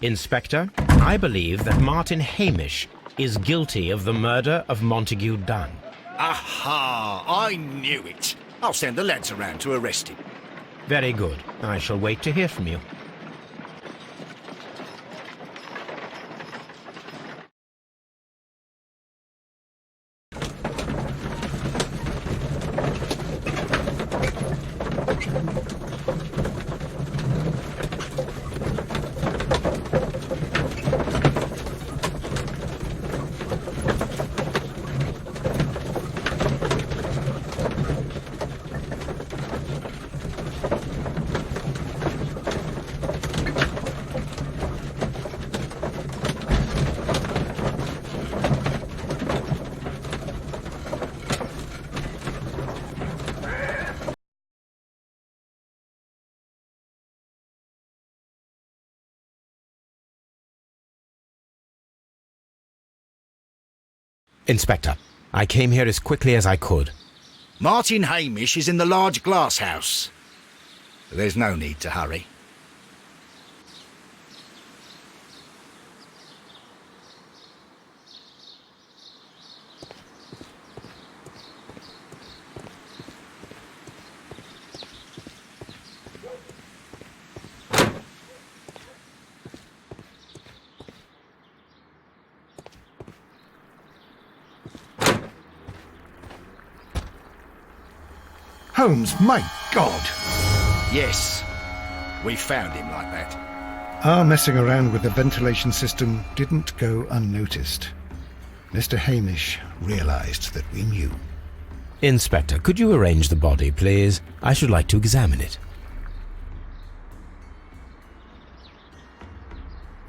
Inspector, I believe that Martin Hamish is guilty of the murder of Montague Dunn. Aha! I knew it. I'll send the lads around to arrest him. Very good. I shall wait to hear from you. Inspector, I came here as quickly as I could. Martin Hamish is in the large glass house. There's no need to hurry. Holmes, my God! Yes, we found him like that. Our messing around with the ventilation system didn't go unnoticed. Mr. Hamish realized that we knew. Inspector, could you arrange the body, please? I should like to examine it.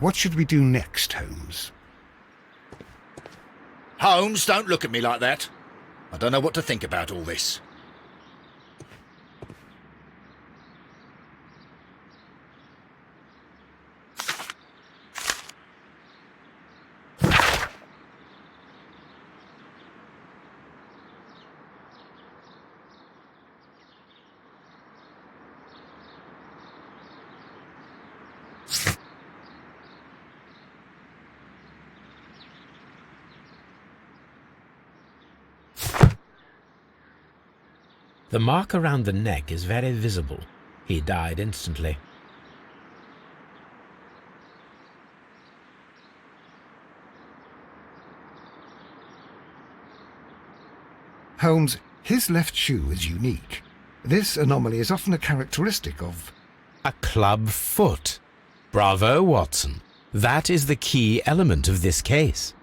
What should we do next, Holmes? Holmes, don't look at me like that. I don't know what to think about all this. The mark around the neck is very visible. He died instantly. Holmes, his left shoe is unique. This anomaly is often a characteristic of... A club foot. Bravo, Watson. That is the key element of this case.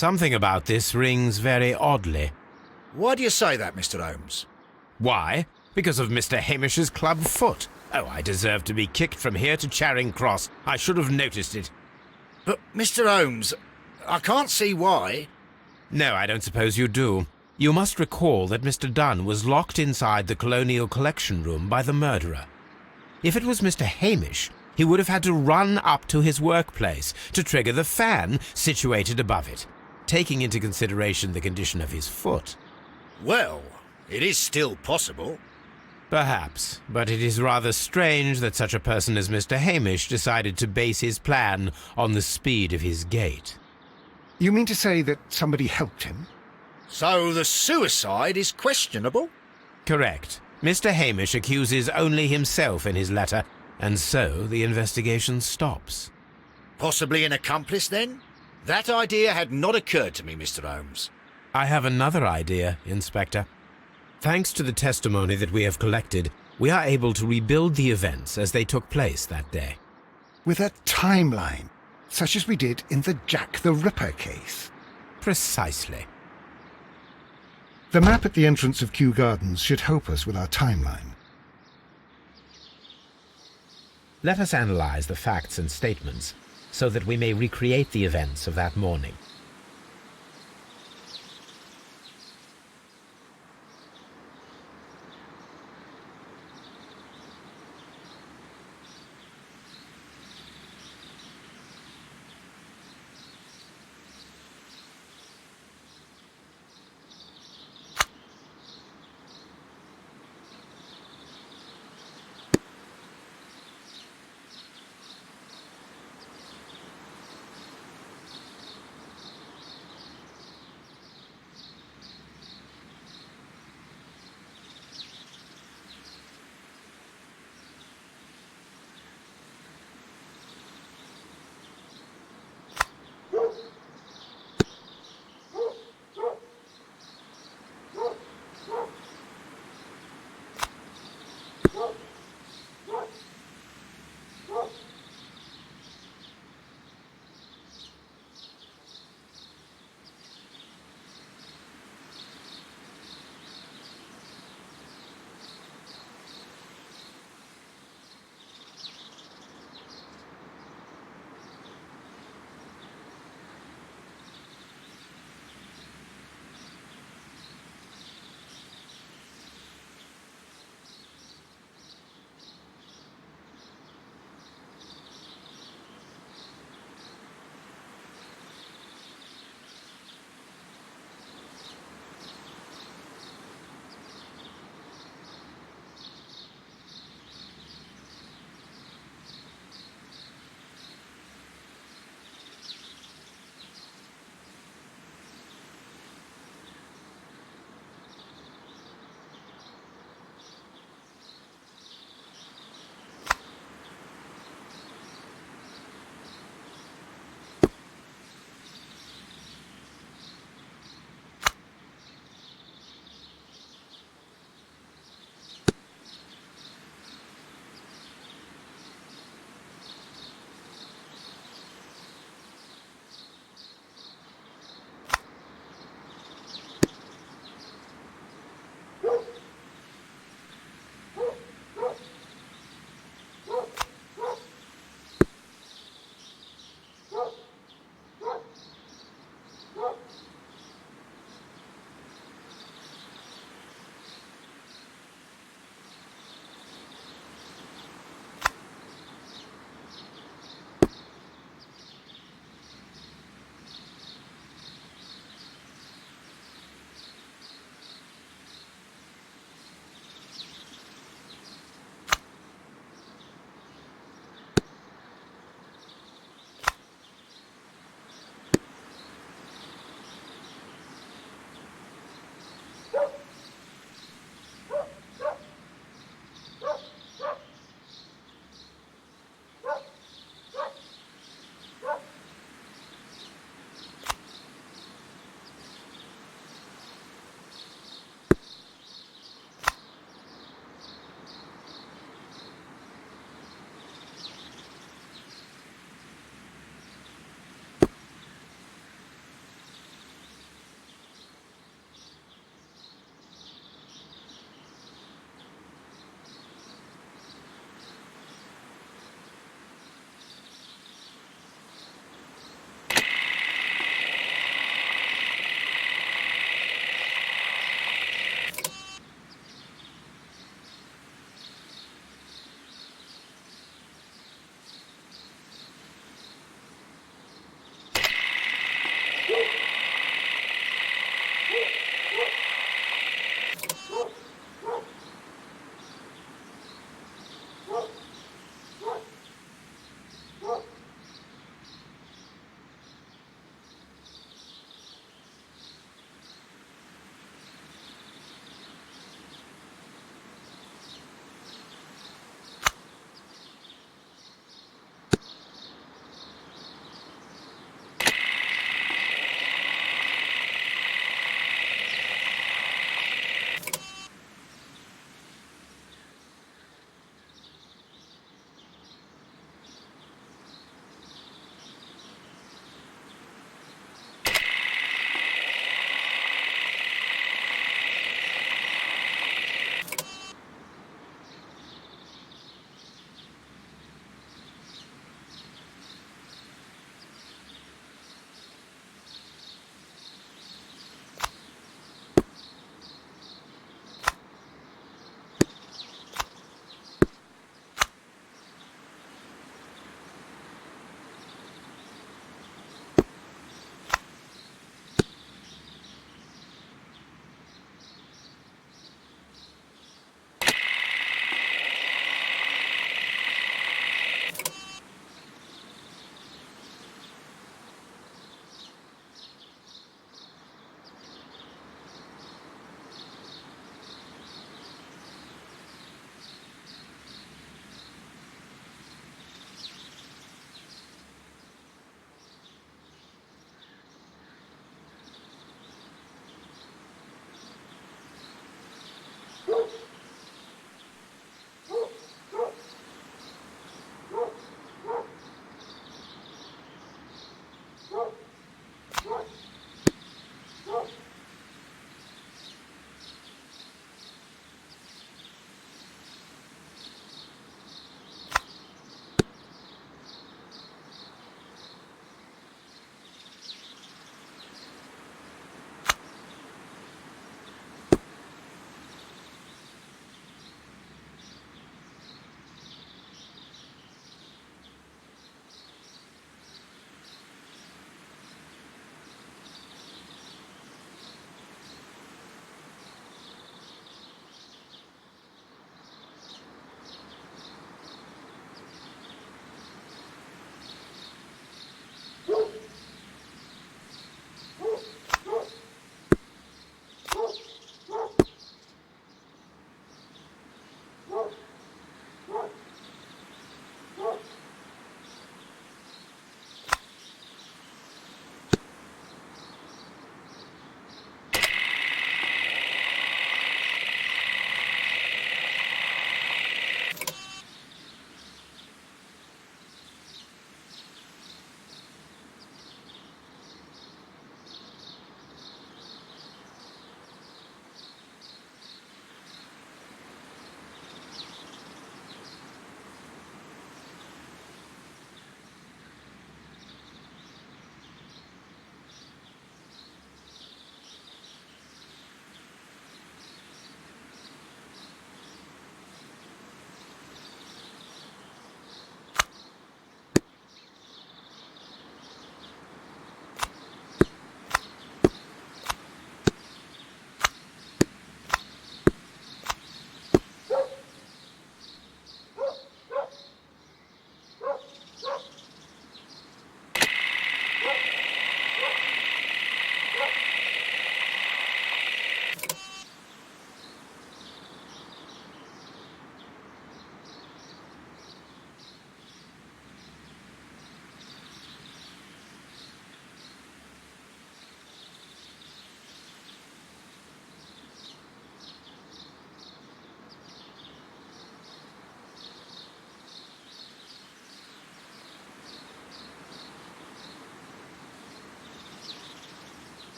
Something about this rings very oddly. Why do you say that, Mr. Holmes? Why? Because of Mr. Hamish's club foot. Oh, I deserve to be kicked from here to Charing Cross. I should have noticed it. But, Mr. Holmes, I can't see why. No, I don't suppose you do. You must recall that Mr. Dunn was locked inside the Colonial Collection Room by the murderer. If it was Mr. Hamish, he would have had to run up to his workplace to trigger the fan situated above it, taking into consideration the condition of his foot. Well, it is still possible. Perhaps, but it is rather strange that such a person as Mr. Hamish decided to base his plan on the speed of his gait. You mean to say that somebody helped him? So the suicide is questionable? Correct. Mr. Hamish accuses only himself in his letter, and so the investigation stops. Possibly an accomplice, then? That idea had not occurred to me, Mr. Holmes. I have another idea, Inspector. Thanks to the testimony that we have collected, we are able to rebuild the events as they took place that day. With a timeline, such as we did in the Jack the Ripper case. Precisely. The map at the entrance of Kew Gardens should help us with our timeline. Let us analyze the facts and statements so that we may recreate the events of that morning.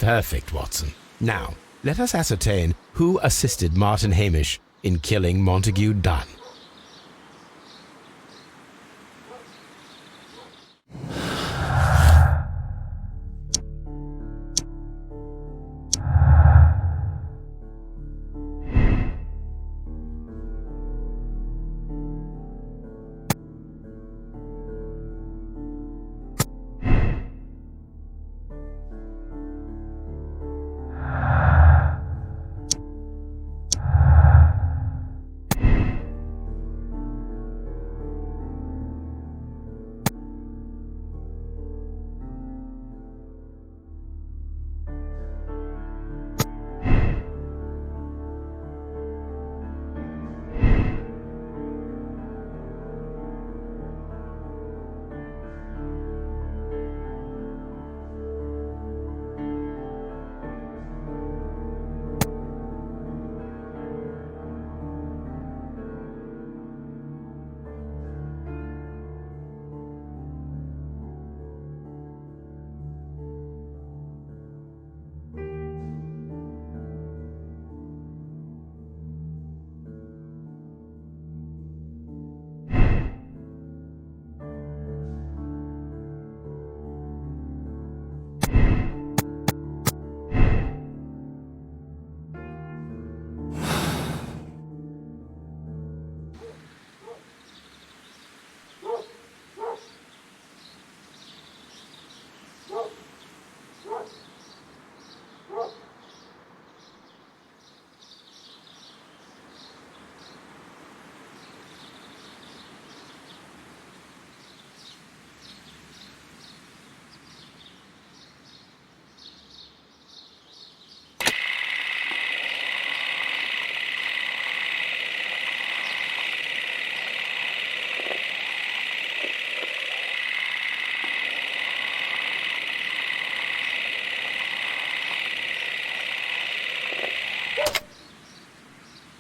Perfect, Watson. Now, let us ascertain who assisted Martin Hamish in killing Montague Dunn.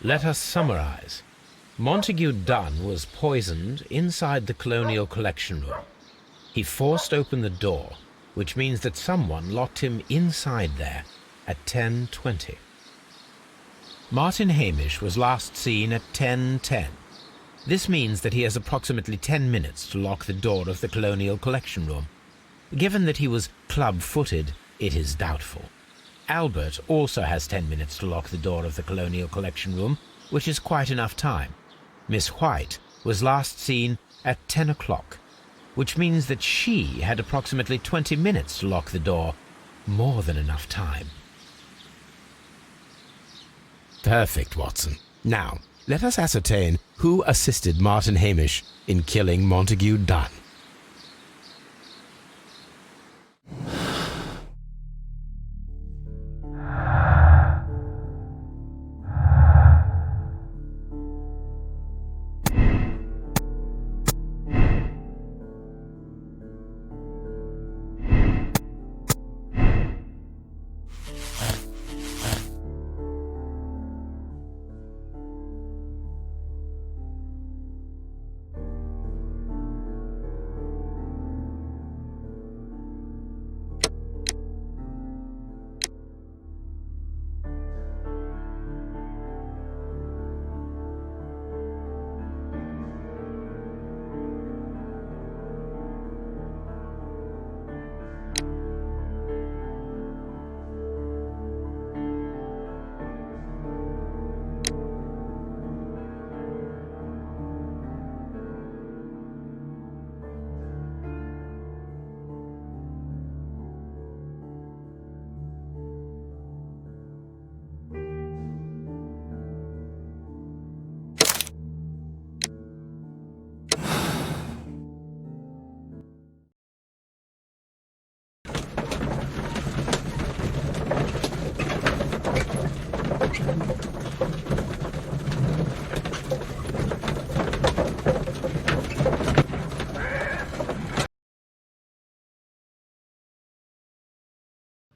Let us summarize. Montague Dunn was poisoned inside the Colonial Collection Room. He forced open the door, which means that someone locked him inside there at 10:20. Martin Hamish was last seen at 10:10. This means that he has approximately 10 minutes to lock the door of the Colonial Collection Room. Given that he was club-footed, it is doubtful. Albert also has 10 minutes to lock the door of the Colonial Collection Room, which is quite enough time. Miss White was last seen at 10 o'clock, which means that she had approximately 20 minutes to lock the door. More than enough time. Perfect, Watson. Now, let us ascertain who assisted Martin Hamish in killing Montague Dunn.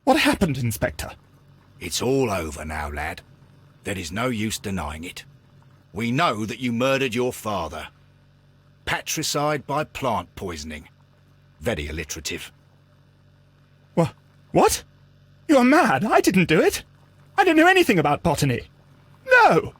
What happened, Inspector? It's all over now, lad. There is no use denying it. We know that you murdered your father. Patricide by plant poisoning. Very alliterative. What? You're mad. I didn't do it. I don't know anything about botany. No!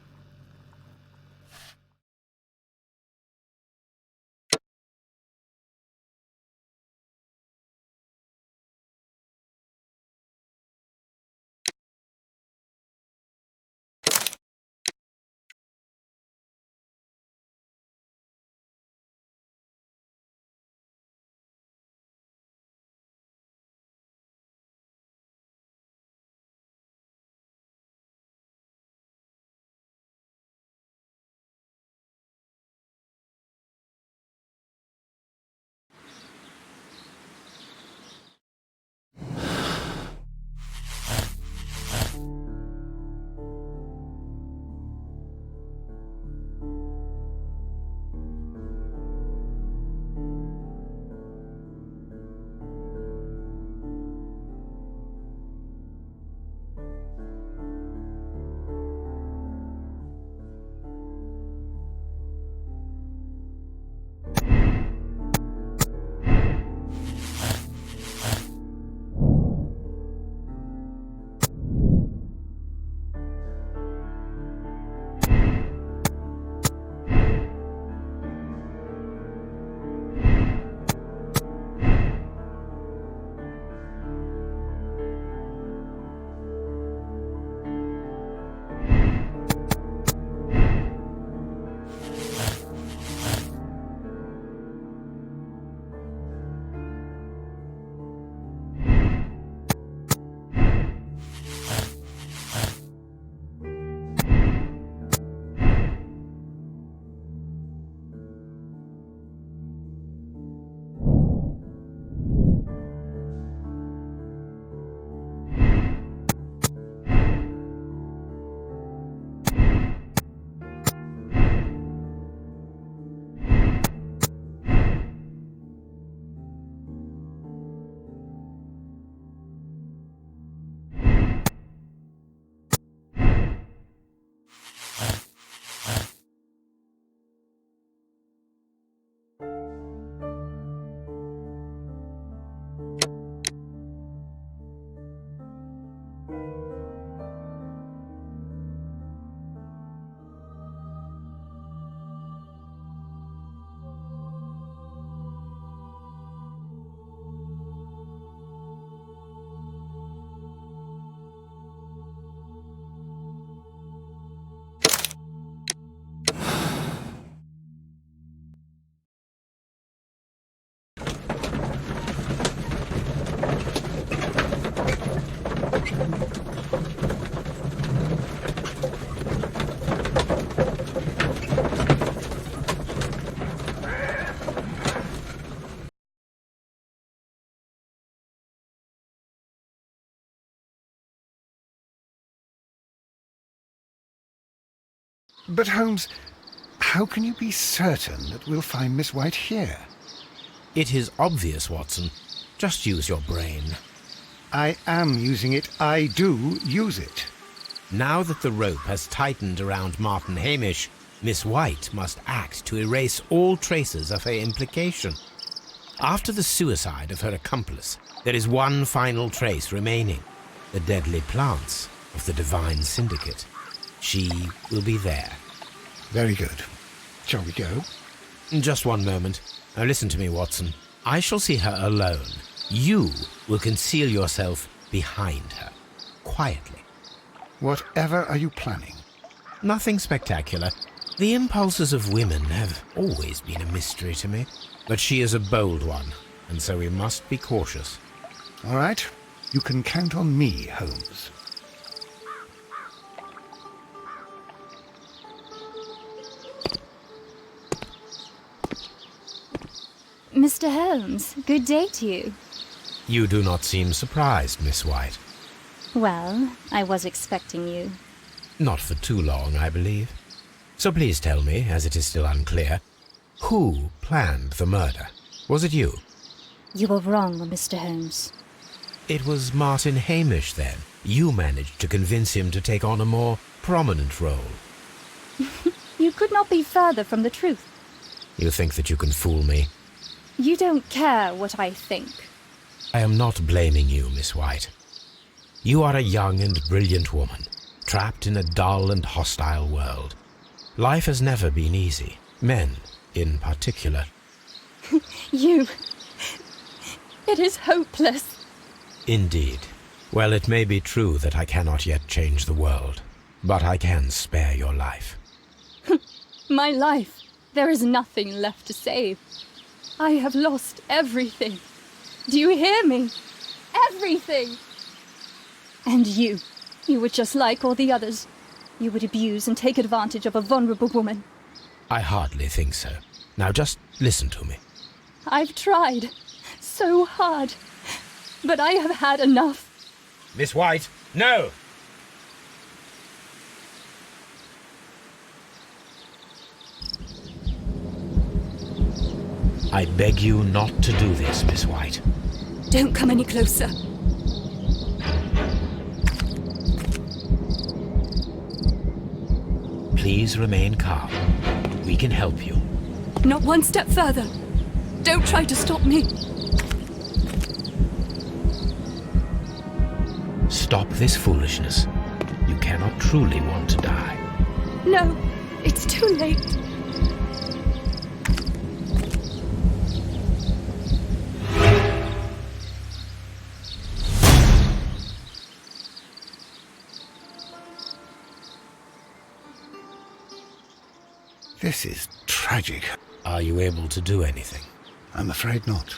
But Holmes, how can you be certain that we'll find Miss White here? It is obvious, Watson. Just use your brain. I am using it. I do use it. Now that the rope has tightened around Martin Hamish, Miss White must act to erase all traces of her implication. After the suicide of her accomplice, there is one final trace remaining: the deadly plants of the Divine Syndicate. She will be there. Very good. Shall we go? Just one moment. Now listen to me, Watson. I shall see her alone. You will conceal yourself behind her, quietly. Whatever are you planning? Nothing spectacular. The impulses of women have always been a mystery to me. But she is a bold one, and so we must be cautious. All right. You can count on me, Holmes. Mr. Holmes, good day to you. You do not seem surprised, Miss White. Well, I was expecting you. Not for too long, I believe. So please tell me, as it is still unclear, who planned the murder? Was it you? You were wrong, Mr. Holmes. It was Martin Hamish, then. You managed to convince him to take on a more prominent role. You could not be further from the truth. You think that you can fool me? You don't care what I think. I am not blaming you, Miss White. You are a young and brilliant woman, trapped in a dull and hostile world. Life has never been easy, men in particular. You... It is hopeless. Indeed. Well, it may be true that I cannot yet change the world, but I can spare your life. My life. There is nothing left to save. I have lost everything. Do you hear me? Everything! And you were just like all the others. You would abuse and take advantage of a vulnerable woman. I hardly think so. Now just listen to me. I've tried so hard, but I have had enough. Miss White, no! I beg you not to do this, Miss White. Don't come any closer. Please remain calm. We can help you. Not one step further. Don't try to stop me. Stop this foolishness. You cannot truly want to die. No, it's too late. This is tragic. Are you able to do anything? I'm afraid not.